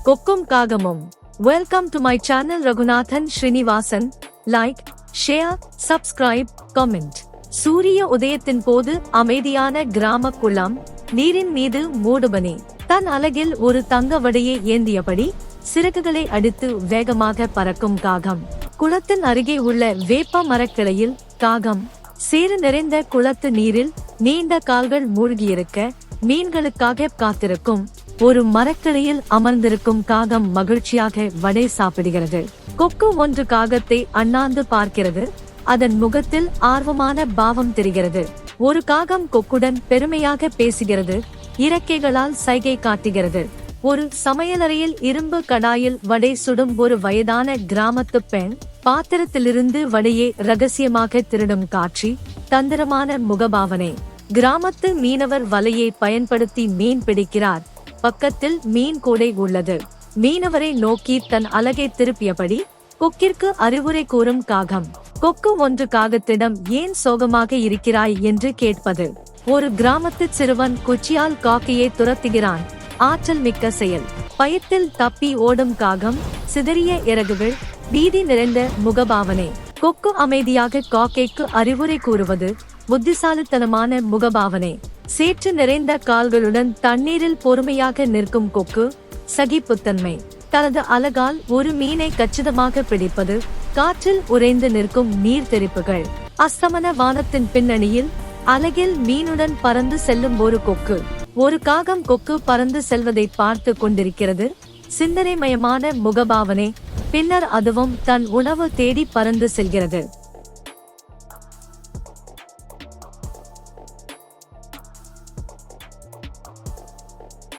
கொக்கும் காகமும். Welcome to my channel Raghunathan Srinivasan. Like, share, subscribe, comment. சூரிய உதயத்தின் போது அமைதியான கிராம குளம், நீரின் மீது மூடுபனி. தன் அலகில் ஒரு தங்க வடையை ஏந்தியபடி சிறகுகளை அடித்து வேகமாக பறக்கும் காகம். குளத்தின் அருகே உள்ள வேப்ப மரக்கிளையில் காகம் சேறு நிறைந்த குளத்து நீரில் நீண்ட கால்கள் மூழ்கியிருக்க மீன்களுக்காக காத்திருக்கும். ஒரு மரக்கிளையில் அமர்ந்திருக்கும் காகம் மகிழ்ச்சியாக வடை சாப்பிடுகிறது. கொக்கு ஒன்று காகத்தை அண்ணாந்து பார்க்கிறது. அதன் முகத்தில் ஆர்வமான பாவம் தெரிகிறது. ஒரு காகம் கொக்குடன் பெருமையாக பேசுகிறது. இறக்கைகளால் சைகை காட்டுகிறது. ஒரு சமையலறையில் இரும்பு கடாயில் வடை சுடும் ஒரு வயதான கிராமத்து பெண் பாத்திரத்திலிருந்து வடையை ரகசியமாக திருடும் காட்சி. தந்திரமான முகபாவனை. கிராமத்து மீனவர் வலையை பயன்படுத்தி மீன் பிடிக்கிறார். பக்கத்தில் மீன் கூடை உள்ளது. மீனவரை நோக்கி தன் அலகை திருப்பியபடி கொக்கிற்கு அறிவுரை கூறும் காகம். கொக்கு ஒன்று காகத்திடம் ஏன் சோகமாக இருக்கிறாய் என்று கேட்பது. ஒரு கிராமத்து சிறுவன் குச்சியால் காக்கையை துரத்துகிறான். ஆற்றல் மிக்க செயல். பயத்தில் தப்பி ஓடும் காகம், சிதறிய இறகுகள், பீதி நிறைந்த முகபாவனை. கொக்கு அமைதியாக காக்கைக்கு அறிவுரை கூறுவது புத்திசாலித்தனமான முகபாவனை. சேற்று நிறைந்த கால்களுடன் தண்ணீரில் பொறுமையாக நிற்கும் கொக்கு, சகிப்புத்தன்மை. தனது அலகால் ஒரு மீனை கச்சிதமாக பிடிப்பது. காற்றில் உறைந்து நிற்கும் நீர் தெரிப்புகள். அஸ்தமன வானத்தின் பின்னணியில் அலகில் மீனுடன் பறந்து செல்லும் ஒரு கொக்கு. ஒரு காகம் கொக்கு பறந்து செல்வதை பார்த்து கொண்டிருக்கிறது. சிந்தனைமயமான முகபாவனை. பின்னர் அதுவும் தன் உணவு தேடி பறந்து செல்கிறது.